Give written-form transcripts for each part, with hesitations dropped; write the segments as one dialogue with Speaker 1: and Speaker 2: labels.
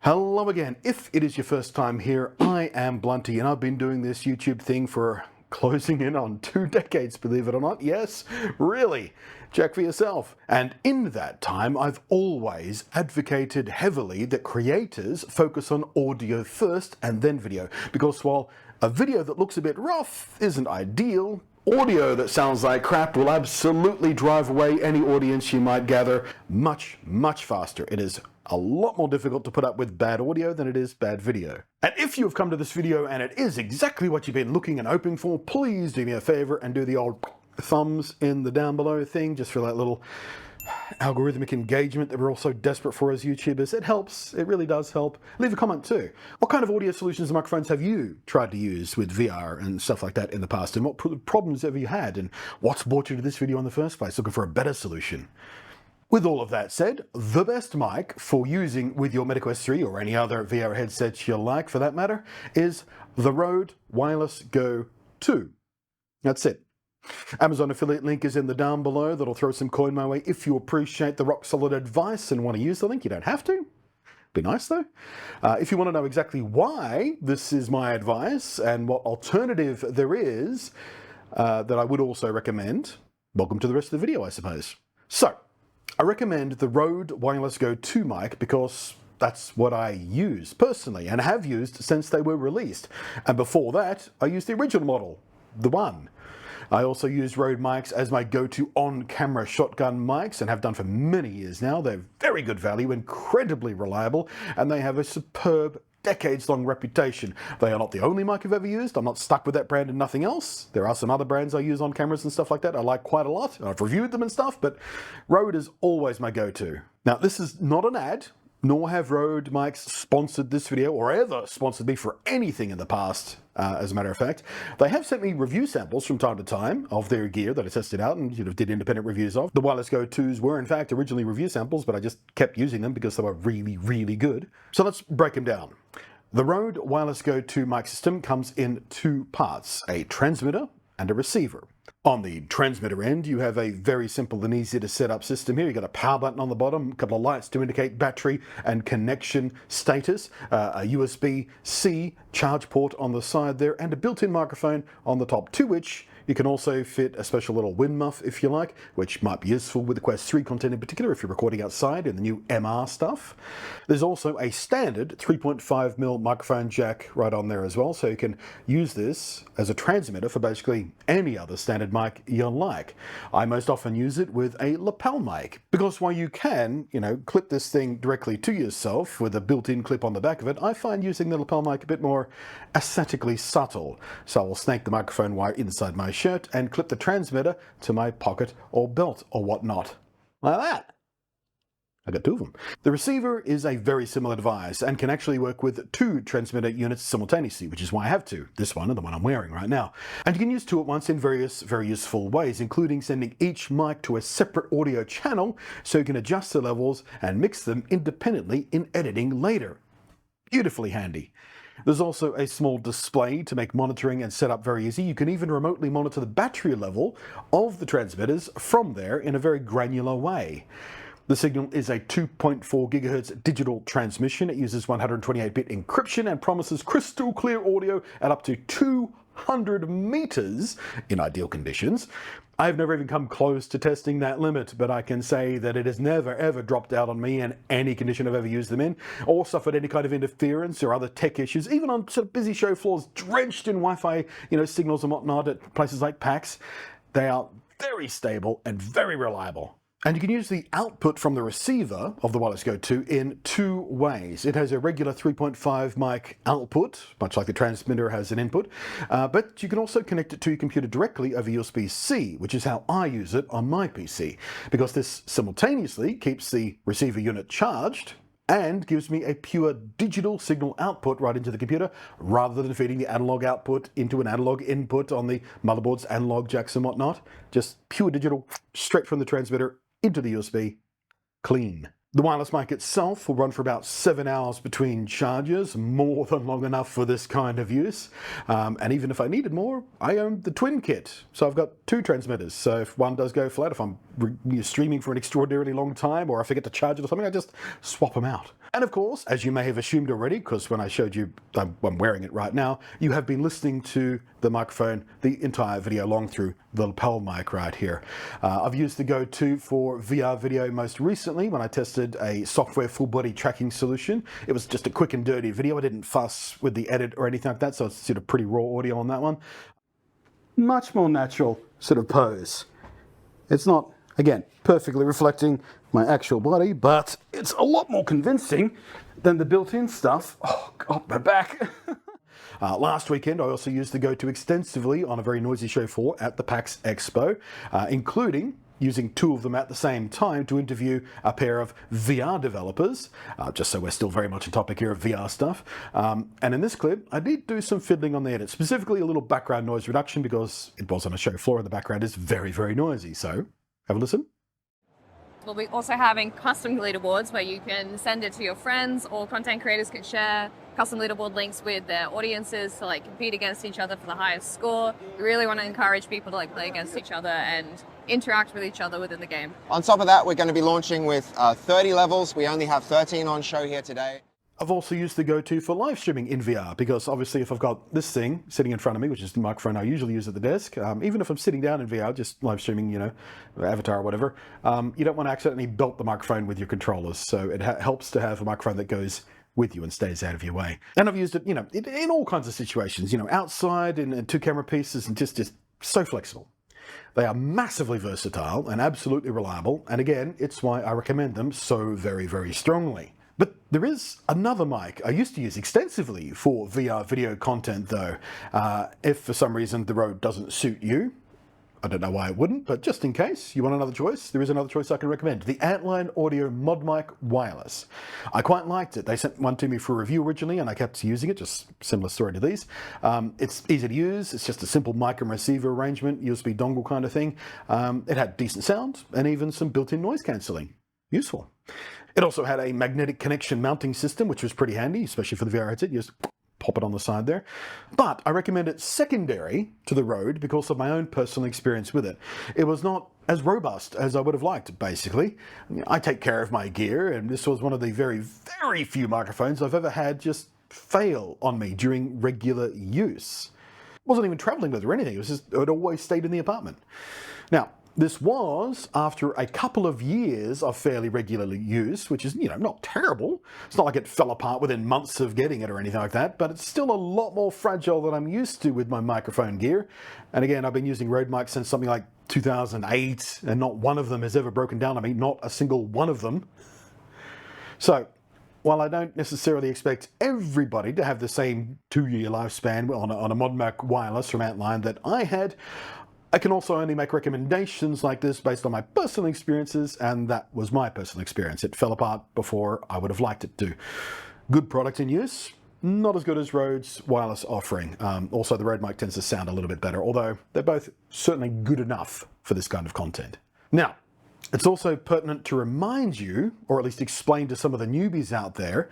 Speaker 1: Hello again. If it is your first time here, I am Blunty, and I've been doing this YouTube thing for closing in on 2 decades, believe it or not. Yes, really. Check for yourself. And in that time, I've always advocated heavily that creators focus on audio first and then video, because while a video that looks a bit rough isn't ideal, audio that sounds like crap will absolutely drive away any audience you might gather much, much faster. It is a lot more difficult to put up with bad audio than it is bad video. And if you've come to this video and it is exactly what you've been looking and hoping for, please do me a favor and do the old thumbs in the down below thing, just for that little algorithmic engagement that we're all so desperate for as YouTubers. It helps. It really does help. Leave a comment too. What kind of audio solutions and microphones have you tried to use with VR and stuff like that in the past? And what problems have you had? And what's brought you to this video in the first place, looking for a better solution? With all of that said, the best mic for using with your Meta Quest 3 or any other VR headsets you like for that matter is the Rode Wireless Go 2. That's it. Amazon affiliate link is in the down below. That'll throw some coin my way if you appreciate the rock solid advice and want to use the link. You don't have to. Be nice though. If you want to know exactly why this is my advice and what alternative there is that I would also recommend, welcome to the rest of the video, I suppose. So, I recommend the Rode Wireless Go 2 mic because that's what I use personally and have used since they were released. And before that, I used the original model, the One. I also use Rode mics as my go-to on-camera shotgun mics and have done for many years now. They're very good value, incredibly reliable, and they have a superb decades-long reputation. They are not the only mic I've ever used. I'm not stuck with that brand and nothing else. There are some other brands I use on cameras and stuff like that I like quite a lot. I've reviewed them and stuff, but Rode is always my go-to. Now, this is not an ad, nor have Rode mics sponsored this video or ever sponsored me for anything in the past, as a matter of fact. They have sent me review samples from time to time of their gear that I tested out and did independent reviews of. The Wireless Go 2s were in fact originally review samples, but I just kept using them because they were really, really good. So let's break them down. The Rode Wireless Go 2 mic system comes in 2 parts, a transmitter and a receiver. On the transmitter end, you have a very simple and easy to set up system here. You've got a power button on the bottom, a couple of lights to indicate battery and connection status, a USB-C charge port on the side there, and a built-in microphone on the top, to which you can also fit a special little wind muff, if you like, which might be useful with the Quest 3 content in particular if you're recording outside in the new MR stuff. There's also a standard 3.5mm microphone jack right on there as well, so you can use this as a transmitter for basically any other standard mic you like. I most often use it with a lapel mic, because while you can, clip this thing directly to yourself with a built-in clip on the back of it, I find using the lapel mic a bit more aesthetically subtle. So I'll snake the microphone wire inside my shirt and clip the transmitter to my pocket or belt or whatnot. Like that. I got 2 of them. The receiver is a very similar device and can actually work with 2 transmitter units simultaneously, which is why I have 2, this one and the one I'm wearing right now. And you can use 2 at once in various very useful ways, including sending each mic to a separate audio channel so you can adjust the levels and mix them independently in editing later. Beautifully handy. There's also a small display to make monitoring and setup very easy. You can even remotely monitor the battery level of the transmitters from there in a very granular way. The signal is a 2.4 GHz digital transmission. It uses 128-bit encryption and promises crystal clear audio at up to 200 meters in ideal conditions. I've never even come close to testing that limit, but I can say that it has never ever dropped out on me in any condition I've ever used them in, or suffered any kind of interference or other tech issues, even on sort of busy show floors drenched in Wi-Fi, signals and whatnot at places like PAX. They are very stable and very reliable. And you can use the output from the receiver of the Wireless Go 2 in 2 ways. It has a regular 3.5 mic output, much like the transmitter has an input, but you can also connect it to your computer directly over USB-C, which is how I use it on my PC, because this simultaneously keeps the receiver unit charged and gives me a pure digital signal output right into the computer, rather than feeding the analog output into an analog input on the motherboard's analog jacks and whatnot. Just pure digital, straight from the transmitter into the USB, clean. The wireless mic itself will run for about 7 hours between charges, more than long enough for this kind of use. And even if I needed more, I own the twin kit. So I've got 2 transmitters. So if one does go flat, if I'm streaming for an extraordinarily long time, or I forget to charge it or something, I just swap them out. And of course, as you may have assumed already, because when I showed you, I'm wearing it right now, you have been listening to the microphone the entire video long through the lapel mic right here. I've used the Go 2 for VR video most recently when I tested a software full body tracking solution. It was just a quick and dirty video. I didn't fuss with the edit or anything like that, so it's sort of pretty raw audio on that one. Much more natural sort of pose. It's not, again, perfectly reflecting my actual body, but it's a lot more convincing than the built-in stuff. Oh God, my back. Last weekend, I also used the Go 2 extensively on a very noisy show floor at the PAX Expo, including using 2 of them at the same time to interview a pair of VR developers, just so we're still very much on topic here of VR stuff. And in this clip, I did do some fiddling on the edit, specifically a little background noise reduction because it was on a show floor and the background is very, very noisy. So have a listen.
Speaker 2: We'll be also having custom leaderboards where you can send it to your friends, or content creators can share custom leaderboard links with their audiences to compete against each other for the highest score. We really want to encourage people to play against each other and interact with each other within the game.
Speaker 3: On top of that, we're going to be launching with 30 levels. We only have 13 on show here today.
Speaker 1: I've also used the Go 2 for live streaming in VR because obviously if I've got this thing sitting in front of me, which is the microphone I usually use at the desk, even if I'm sitting down in VR, just live streaming, Avatar or whatever, you don't want to accidentally belt the microphone with your controllers. So it helps to have a microphone that goes with you and stays out of your way. And I've used it, in all kinds of situations, outside in 2 camera pieces, and just so flexible. They are massively versatile and absolutely reliable. And again, it's why I recommend them so very, very strongly. But there is another mic I used to use extensively for VR video content though. If for some reason the Rode doesn't suit you, I don't know why it wouldn't, but just in case you want another choice, there is another choice I can recommend. The Antline Audio ModMic Wireless. I quite liked it. They sent one to me for review originally and I kept using it, just similar story to these. It's easy to use. It's just a simple mic and receiver arrangement, USB dongle kind of thing. It had decent sound and even some built-in noise cancelling. Useful. It also had a magnetic connection mounting system, which was pretty handy, especially for the VR headset. You just pop it on the side there. But I recommend it secondary to the Rode because of my own personal experience with it. It was not as robust as I would have liked, basically. I take care of my gear, and this was one of the very, very few microphones I've ever had just fail on me during regular use. Wasn't even traveling with it or anything. It always stayed in the apartment. Now, this was after a couple of years of fairly regular use, which is, not terrible. It's not like it fell apart within months of getting it or anything like that, but it's still a lot more fragile than I'm used to with my microphone gear. And again, I've been using Rode mics since something like 2008, and not one of them has ever broken down on me, not a single one of them. So, while I don't necessarily expect everybody to have the same 2-year lifespan on a ModMic Wireless from Antline that I had, I can also only make recommendations like this based on my personal experiences, and that was my personal experience. It fell apart before I would have liked it to. Good product in use, not as good as Rode's wireless offering. Also, the Rode mic tends to sound a little bit better, although they're both certainly good enough for this kind of content. Now, it's also pertinent to remind you, or at least explain to some of the newbies out there,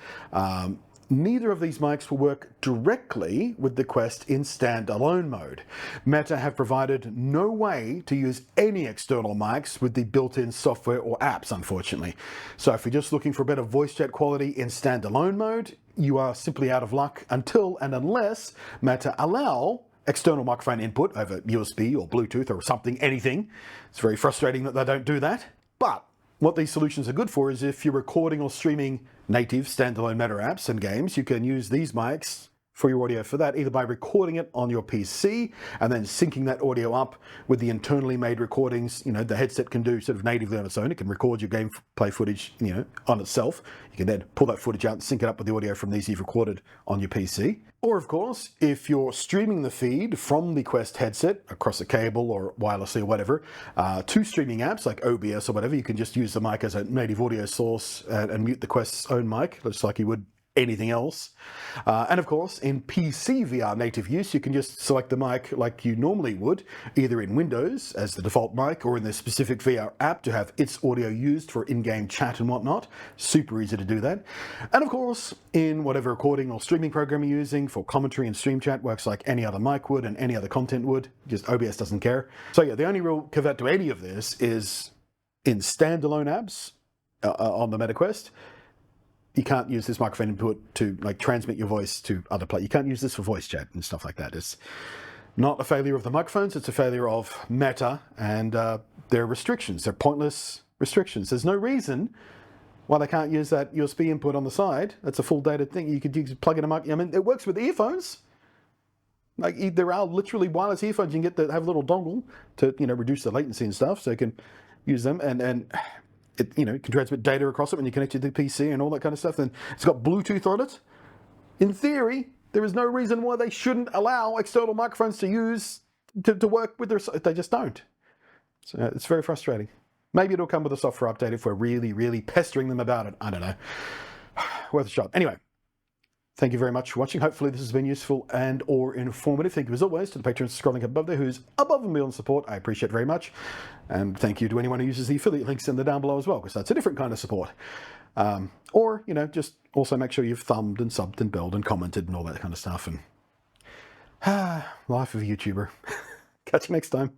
Speaker 1: neither of these mics will work directly with the Quest in standalone mode. Meta have provided no way to use any external mics with the built-in software or apps, unfortunately. So if you're just looking for better voice chat quality in standalone mode, you are simply out of luck until and unless Meta allow external microphone input over USB or Bluetooth or something, anything. It's very frustrating that they don't do that. But what these solutions are good for is if you're recording or streaming native standalone Meta apps and games, you can use these mics for your audio for that, either by recording it on your PC and then syncing that audio up with the internally made recordings. The headset can do sort of natively on its own. It can record your gameplay footage, on itself. You can then pull that footage out and sync it up with the audio from these you've recorded on your PC. Or of course, if you're streaming the feed from the Quest headset across a cable or wirelessly or whatever, to streaming apps like OBS or whatever, you can just use the mic as a native audio source and mute the Quest's own mic, just like you would anything else. And of course, in PC VR native use, you can just select the mic like you normally would, either in Windows as the default mic or in the specific VR app to have its audio used for in-game chat and whatnot. Super easy to do that. And of course, in whatever recording or streaming program you're using for commentary and stream chat, works like any other mic would and any other content would. Just OBS doesn't care. So yeah, the only real caveat to any of this is in standalone apps on the MetaQuest, you can't use this microphone input to like transmit your voice to other players. You can't use this for voice chat and stuff like that. It's not a failure of the microphones, it's a failure of Meta, and there are restrictions. They're pointless restrictions. There's no reason why they can't use that USB input on the side. That's a full data thing. You could plug in a mic. I mean, it works with earphones. Like there are literally wireless earphones. You can get have a little dongle to reduce the latency and stuff, so you can use them, and it can transmit data across it when you connect it to the PC and all that kind of stuff. Then it's got Bluetooth on it. In theory, there is no reason why they shouldn't allow external microphones to work with their. They just don't. So it's very frustrating. Maybe it'll come with a software update if we're really, really pestering them about it. I don't know. Worth a shot. Anyway, thank you very much for watching. Hopefully this has been useful and or informative. Thank you as always to the patrons scrolling above there who's above and beyond support. I appreciate very much. And thank you to anyone who uses the affiliate links in the down below as well, because that's a different kind of support. Or, just also make sure you've thumbed and subbed and belled and commented and all that kind of stuff. And life of a YouTuber. Catch you next time.